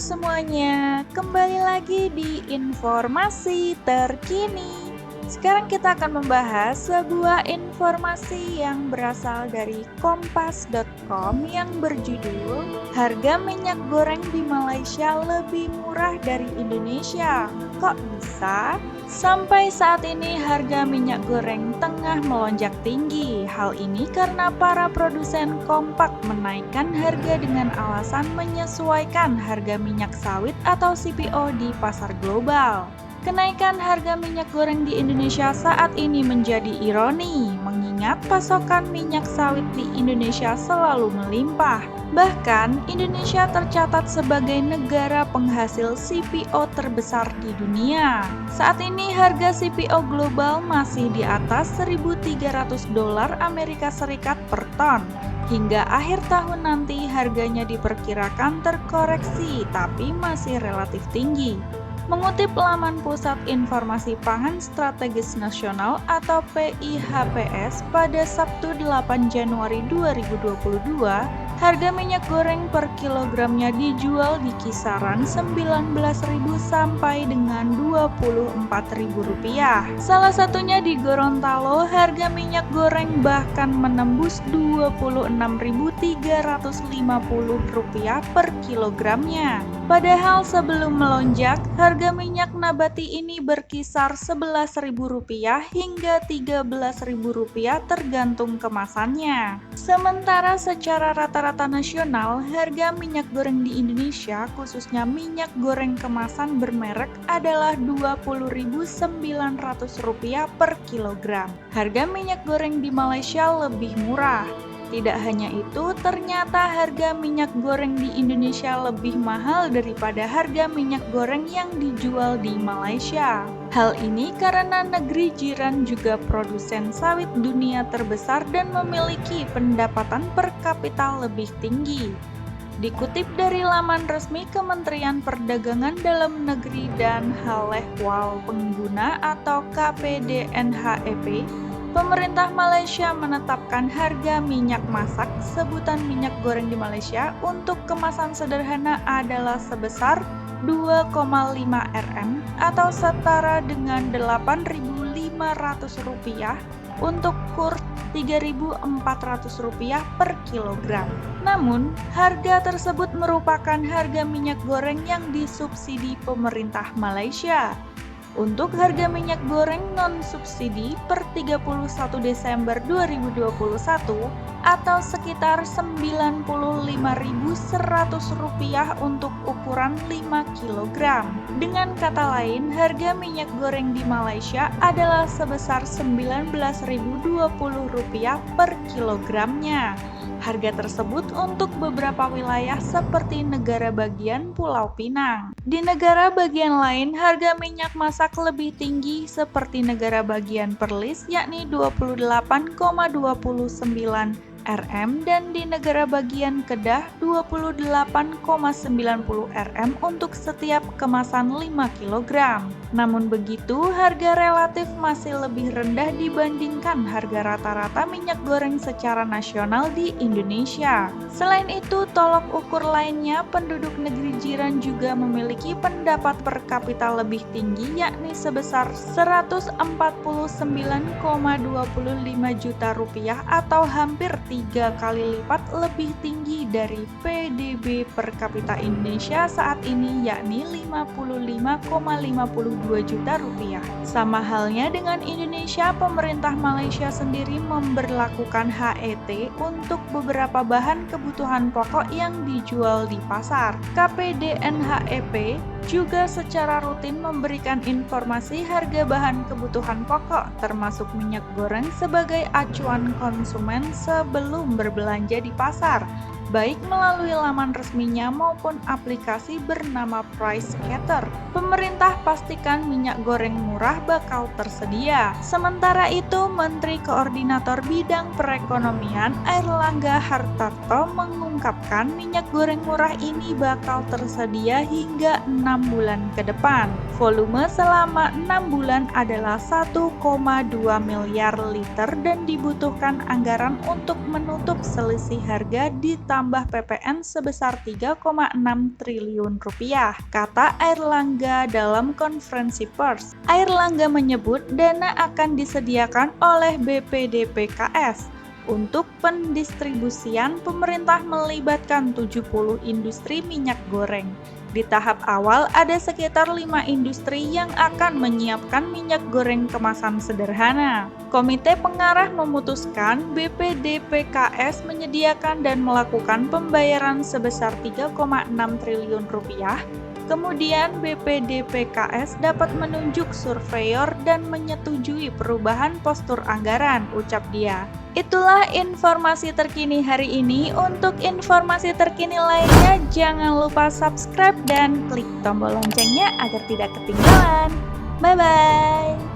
semuanya, kembali lagi di informasi terkini. Sekarang kita akan membahas sebuah informasi yang berasal dari kompas.com yang berjudul Harga minyak goreng di Malaysia lebih murah dari Indonesia. Kok bisa? Sampai saat ini harga minyak goreng tengah melonjak tinggi. Hal ini karena para produsen kompak menaikkan harga dengan alasan menyesuaikan harga minyak sawit atau CPO di pasar global. Kenaikan harga minyak goreng di Indonesia saat ini menjadi ironi, mengingat pasokan minyak sawit di Indonesia selalu melimpah. Bahkan, Indonesia tercatat sebagai negara penghasil CPO terbesar di dunia. Saat ini harga CPO global masih di atas $1.300 Amerika Serikat per ton. Hingga akhir tahun nanti harganya diperkirakan terkoreksi, tapi masih relatif tinggi. Mengutip laman Pusat Informasi Pangan Strategis Nasional atau PIHPS pada Sabtu 8 Januari 2022, harga minyak goreng per kilogramnya dijual di kisaran Rp19.000 sampai dengan Rp24.000. Salah satunya di Gorontalo, harga minyak goreng bahkan menembus Rp26.350 per kilogramnya. Padahal sebelum melonjak, harga minyak nabati ini berkisar Rp11.000 hingga Rp13.000 tergantung kemasannya. Sementara secara rata-rata nasional, harga minyak goreng di Indonesia, khususnya minyak goreng kemasan bermerek, adalah Rp20.900 per kilogram. Harga minyak goreng di Malaysia lebih murah. Tidak hanya itu, ternyata harga minyak goreng di Indonesia lebih mahal daripada harga minyak goreng yang dijual di Malaysia. Hal ini karena negeri jiran juga produsen sawit dunia terbesar dan memiliki pendapatan per kapita lebih tinggi. Dikutip dari laman resmi Kementerian Perdagangan Dalam Negeri dan Halehwal Pengguna atau KPDNHEP, pemerintah Malaysia menetapkan harga minyak masak sebutan minyak goreng di Malaysia untuk kemasan sederhana adalah sebesar 2,5 Rm atau setara dengan Rp8.500 untuk kur Rp3.400 per kilogram. Namun, harga tersebut merupakan harga minyak goreng yang disubsidi pemerintah Malaysia. Untuk harga minyak goreng non-subsidi per 31 Desember 2021 atau sekitar Rp95.100 untuk ukuran 5 kg. Dengan kata lain, harga minyak goreng di Malaysia adalah sebesar Rp19.020 per kilogramnya. Harga tersebut untuk beberapa wilayah seperti negara bagian Pulau Pinang. Di negara bagian lain, harga minyak masak lebih tinggi seperti negara bagian Perlis yakni 28,29 Rm dan di negara bagian Kedah 28,90 Rm untuk setiap kemasan 5 kg. Namun begitu, harga relatif masih lebih rendah dibandingkan harga rata-rata minyak goreng secara nasional di Indonesia. Selain itu, tolok ukur lainnya, penduduk negeri jiran juga memiliki pendapat per kapita lebih tinggi yakni sebesar Rp149,25 juta atau hampir 3 kali lipat lebih tinggi dari PDB per kapita Indonesia saat ini yakni Rp55,52 juta. Sama halnya dengan Indonesia, pemerintah Malaysia sendiri memberlakukan HET untuk beberapa bahan kebutuhan pokok yang dijual di pasar. KPDNHEP juga secara rutin memberikan informasi harga bahan kebutuhan pokok termasuk minyak goreng sebagai acuan konsumen sebelum berbelanja di pasar, baik melalui laman resminya maupun aplikasi bernama Pricecatter. Pemerintah pastikan minyak goreng murah bakal tersedia. Sementara itu, Menteri Koordinator Bidang Perekonomian Airlangga Hartarto mengungkapkan minyak goreng murah ini bakal tersedia hingga 6 bulan ke depan. Volume selama 6 bulan adalah 1,2 miliar liter dan dibutuhkan anggaran untuk menutup selisih harga ditambah ditambah PPN sebesar 3,6 triliun rupiah, kata Airlangga dalam konferensi pers. Airlangga menyebut dana akan disediakan oleh BPDPKS. Untuk pendistribusian, pemerintah melibatkan 70 industri minyak goreng. Di tahap awal, ada sekitar 5 industri yang akan menyiapkan minyak goreng kemasan sederhana. Komite pengarah memutuskan BPDPKS menyediakan dan melakukan pembayaran sebesar 3,6 triliun rupiah. Kemudian BPDPKS dapat menunjuk surveyor dan menyetujui perubahan postur anggaran, ucap dia. Itulah informasi terkini hari ini. Untuk informasi terkini lainnya, jangan lupa subscribe dan klik tombol loncengnya agar tidak ketinggalan. Bye-bye!